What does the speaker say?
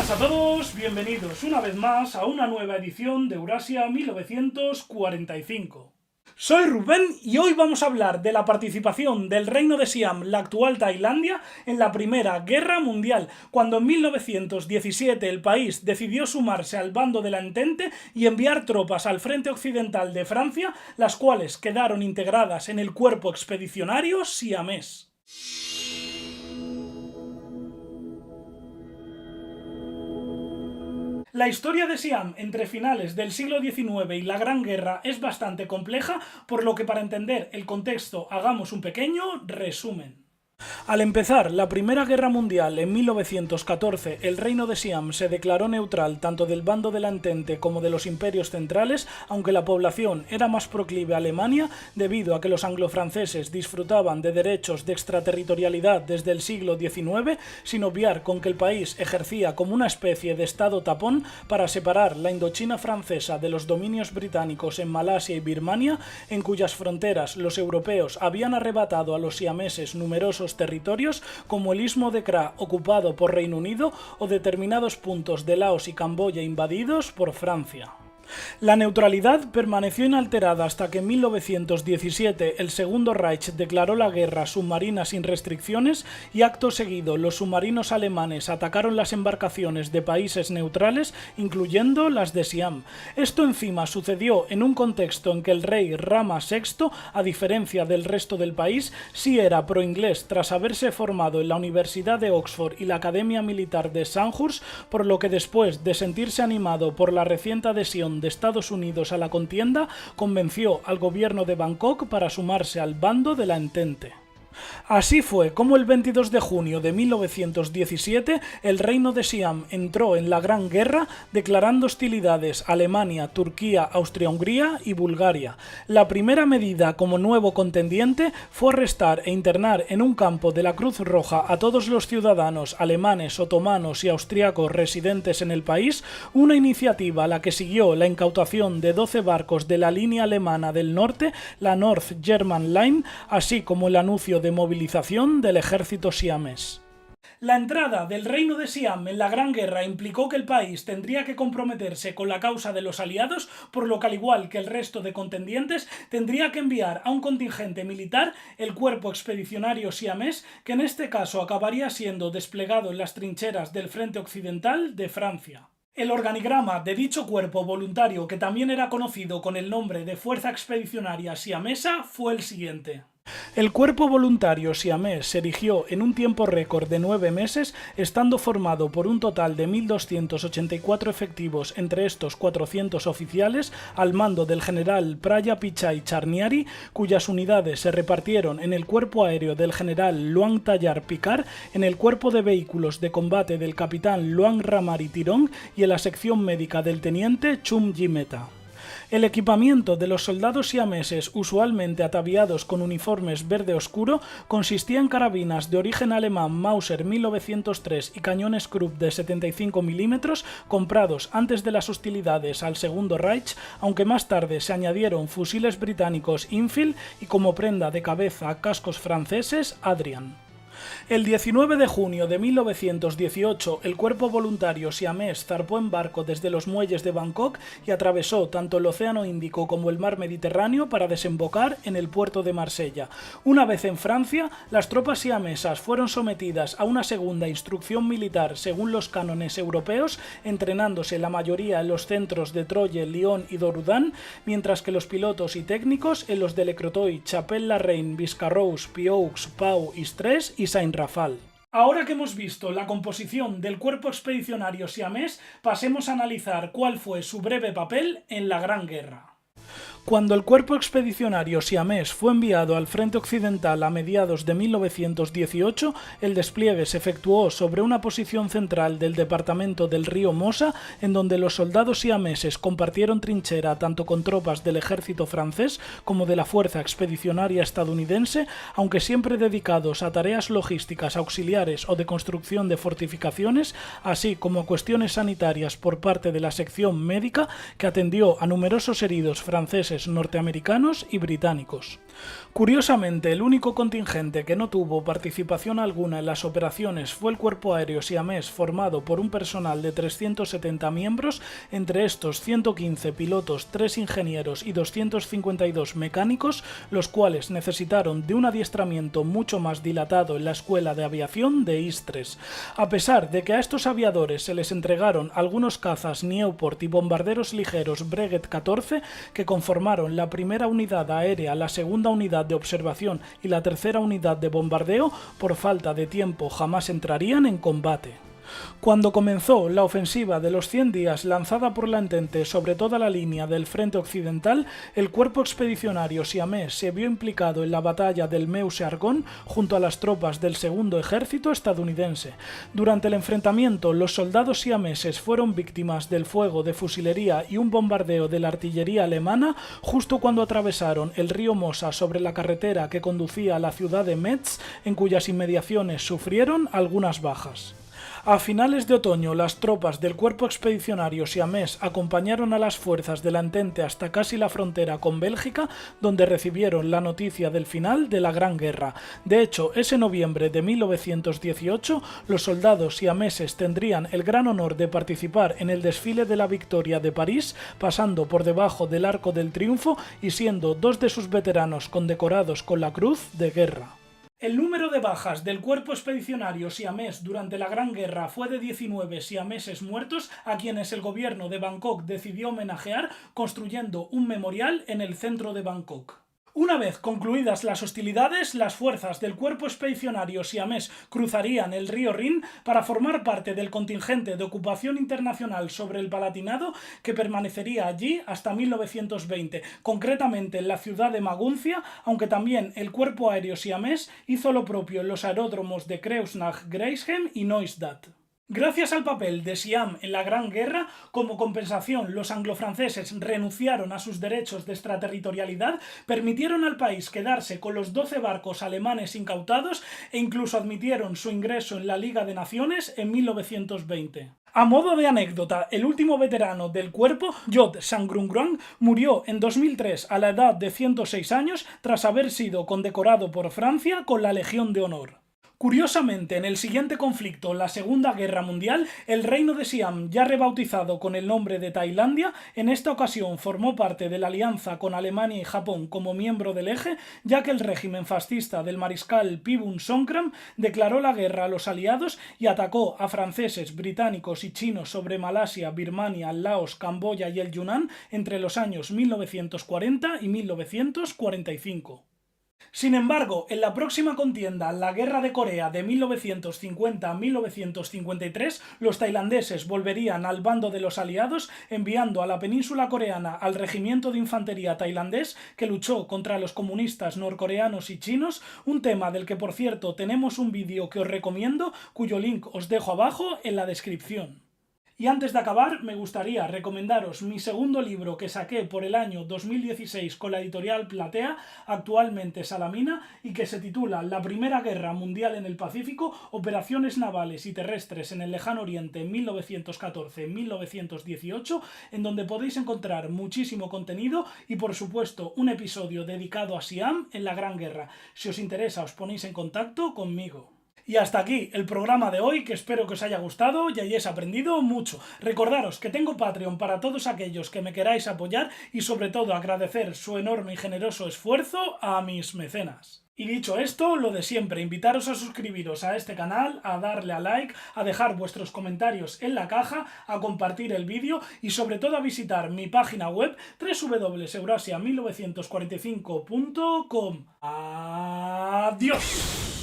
Buenas a todos, bienvenidos una vez más a una nueva edición de Eurasia 1945. Soy Rubén y hoy vamos a hablar de la participación del Reino de Siam, la actual Tailandia, en la Primera Guerra Mundial, cuando en 1917 el país decidió sumarse al bando de la Entente y enviar tropas al frente occidental de Francia, las cuales quedaron integradas en el cuerpo expedicionario siamés. La historia de Siam entre finales del siglo XIX y la Gran Guerra es bastante compleja, por lo que para entender el contexto hagamos un pequeño resumen. Al empezar la Primera Guerra Mundial en 1914, el Reino de Siam se declaró neutral tanto del bando de la Entente como de los imperios centrales, aunque la población era más proclive a Alemania debido a que los anglofranceses disfrutaban de derechos de extraterritorialidad desde el siglo XIX, sin obviar con que el país ejercía como una especie de estado tapón para separar la Indochina francesa de los dominios británicos en Malasia y Birmania, en cuyas fronteras los europeos habían arrebatado a los siameses numerosos territorios como el Istmo de Kra ocupado por Reino Unido o determinados puntos de Laos y Camboya invadidos por Francia. La neutralidad permaneció inalterada hasta que en 1917 el Segundo Reich declaró la guerra submarina sin restricciones y acto seguido los submarinos alemanes atacaron las embarcaciones de países neutrales, incluyendo las de Siam. Esto encima sucedió en un contexto en que el rey Rama VI, a diferencia del resto del país, sí era pro-inglés tras haberse formado en la Universidad de Oxford y la Academia Militar de Sandhurst, por lo que después de sentirse animado por la reciente adhesión de Estados Unidos a la contienda, convenció al gobierno de Bangkok para sumarse al bando de la Entente. Así fue como el 22 de junio de 1917 el Reino de Siam entró en la Gran Guerra declarando hostilidades a Alemania, Turquía, Austria-Hungría y Bulgaria. La primera medida como nuevo contendiente fue arrestar e internar en un campo de la Cruz Roja a todos los ciudadanos alemanes, otomanos y austriacos residentes en el país, una iniciativa a la que siguió la incautación de 12 barcos de la línea alemana del norte, la North German Line, así como el anuncio de movilización del ejército siamés. La entrada del Reino de Siam en la Gran Guerra implicó que el país tendría que comprometerse con la causa de los aliados, por lo que al igual que el resto de contendientes tendría que enviar a un contingente militar, el cuerpo expedicionario siamés, que en este caso acabaría siendo desplegado en las trincheras del frente occidental de Francia. El organigrama de dicho cuerpo voluntario, que también era conocido con el nombre de Fuerza Expedicionaria Siamesa, fue el siguiente. El cuerpo voluntario siamés se erigió en un tiempo récord de 9 meses, estando formado por un total de 1.284 efectivos, entre estos 400 oficiales, al mando del general Praya Pichai Charniari, cuyas unidades se repartieron en el cuerpo aéreo del general Luang Tayar Pikar, en el cuerpo de vehículos de combate del capitán Luang Ramari Tirong y en la sección médica del teniente Chum Jimeta. El equipamiento de los soldados siameses, usualmente ataviados con uniformes verde oscuro, consistía en carabinas de origen alemán Mauser 1903 y cañones Krupp de 75 mm comprados antes de las hostilidades al Segundo Reich, aunque más tarde se añadieron fusiles británicos Enfield y como prenda de cabeza cascos franceses Adrian. El 19 de junio de 1918, el cuerpo voluntario siamés zarpó en barco desde los muelles de Bangkok y atravesó tanto el Océano Índico como el Mar Mediterráneo para desembocar en el puerto de Marsella. Una vez en Francia, las tropas siamesas fueron sometidas a una segunda instrucción militar según los cánones europeos, entrenándose la mayoría en los centros de Troyes, Lyon y Dorudan, mientras que los pilotos y técnicos en los de Le Crotoy, Chapelle-la-Reine, Biscarrosse, Pioux, Pau, Istres y Saint-Rafal. Ahora que hemos visto la composición del cuerpo expedicionario siamés, pasemos a analizar cuál fue su breve papel en la Gran Guerra. Cuando el cuerpo expedicionario siamés fue enviado al frente occidental a mediados de 1918, el despliegue se efectuó sobre una posición central del departamento del río Mosa, en donde los soldados siameses compartieron trinchera tanto con tropas del ejército francés como de la Fuerza Expedicionaria estadounidense, aunque siempre dedicados a tareas logísticas auxiliares o de construcción de fortificaciones, así como a cuestiones sanitarias por parte de la sección médica que atendió a numerosos heridos franceses, norteamericanos y británicos. Curiosamente, el único contingente que no tuvo participación alguna en las operaciones fue el cuerpo aéreo siamés, formado por un personal de 370 miembros, entre estos 115 pilotos, 3 ingenieros y 252 mecánicos, los cuales necesitaron de un adiestramiento mucho más dilatado en la Escuela de Aviación de Istres. A pesar de que a estos aviadores se les entregaron algunos cazas Nieuport y bombarderos ligeros Breguet 14, que conformaron la primera unidad aérea, la segunda unidad de observación y la tercera unidad de bombardeo, por falta de tiempo jamás entrarían en combate. Cuando comenzó la ofensiva de los 100 días lanzada por la Entente sobre toda la línea del frente occidental, el cuerpo expedicionario siamés se vio implicado en la batalla del Meuse-Argonne junto a las tropas del segundo ejército estadounidense. Durante el enfrentamiento, los soldados siameses fueron víctimas del fuego de fusilería y un bombardeo de la artillería alemana justo cuando atravesaron el río Mosa sobre la carretera que conducía a la ciudad de Metz, en cuyas inmediaciones sufrieron algunas bajas. A finales de otoño, las tropas del cuerpo expedicionario siamés acompañaron a las fuerzas de la Entente hasta casi la frontera con Bélgica, donde recibieron la noticia del final de la Gran Guerra. De hecho, ese noviembre de 1918, los soldados siameses tendrían el gran honor de participar en el desfile de la Victoria de París, pasando por debajo del Arco del Triunfo y siendo 2 de sus veteranos condecorados con la Cruz de Guerra. El número de bajas del cuerpo expedicionario siamés durante la Gran Guerra fue de 19 siameses muertos, a quienes el gobierno de Bangkok decidió homenajear construyendo un memorial en el centro de Bangkok. Una vez concluidas las hostilidades, las fuerzas del cuerpo expedicionario siamés cruzarían el río Rin para formar parte del contingente de ocupación internacional sobre el Palatinado, que permanecería allí hasta 1920, concretamente en la ciudad de Maguncia, aunque también el cuerpo aéreo siamés hizo lo propio en los aeródromos de Kreuznach, Greishem y Neustadt. Gracias al papel de Siam en la Gran Guerra, como compensación los anglofranceses renunciaron a sus derechos de extraterritorialidad, permitieron al país quedarse con los 12 barcos alemanes incautados e incluso admitieron su ingreso en la Liga de Naciones en 1920. A modo de anécdota, el último veterano del cuerpo, Jod Sangrungruang, murió en 2003 a la edad de 106 años tras haber sido condecorado por Francia con la Legión de Honor. Curiosamente, en el siguiente conflicto, la Segunda Guerra Mundial, el reino de Siam, ya rebautizado con el nombre de Tailandia, en esta ocasión formó parte de la alianza con Alemania y Japón como miembro del Eje, ya que el régimen fascista del mariscal Pibun Songkram declaró la guerra a los aliados y atacó a franceses, británicos y chinos sobre Malasia, Birmania, Laos, Camboya y el Yunnan entre los años 1940 y 1945. Sin embargo, en la próxima contienda, la Guerra de Corea de 1950 a 1953, los tailandeses volverían al bando de los aliados, enviando a la península coreana al regimiento de infantería tailandés que luchó contra los comunistas norcoreanos y chinos, un tema del que por cierto tenemos un vídeo que os recomiendo, cuyo link os dejo abajo en la descripción. Y antes de acabar, me gustaría recomendaros mi segundo libro que saqué por el año 2016 con la editorial Platea, actualmente Salamina, y que se titula La Primera Guerra Mundial en el Pacífico, operaciones navales y terrestres en el Lejano Oriente 1914-1918, en donde podéis encontrar muchísimo contenido y por supuesto un episodio dedicado a Siam en la Gran Guerra. Si os interesa, os ponéis en contacto conmigo. Y hasta aquí el programa de hoy, que espero que os haya gustado y hayáis aprendido mucho. Recordaros que tengo Patreon para todos aquellos que me queráis apoyar y sobre todo agradecer su enorme y generoso esfuerzo a mis mecenas. Y dicho esto, lo de siempre, invitaros a suscribiros a este canal, a darle a like, a dejar vuestros comentarios en la caja, a compartir el vídeo y sobre todo a visitar mi página web www.eurasia1945.com. ¡Adiós!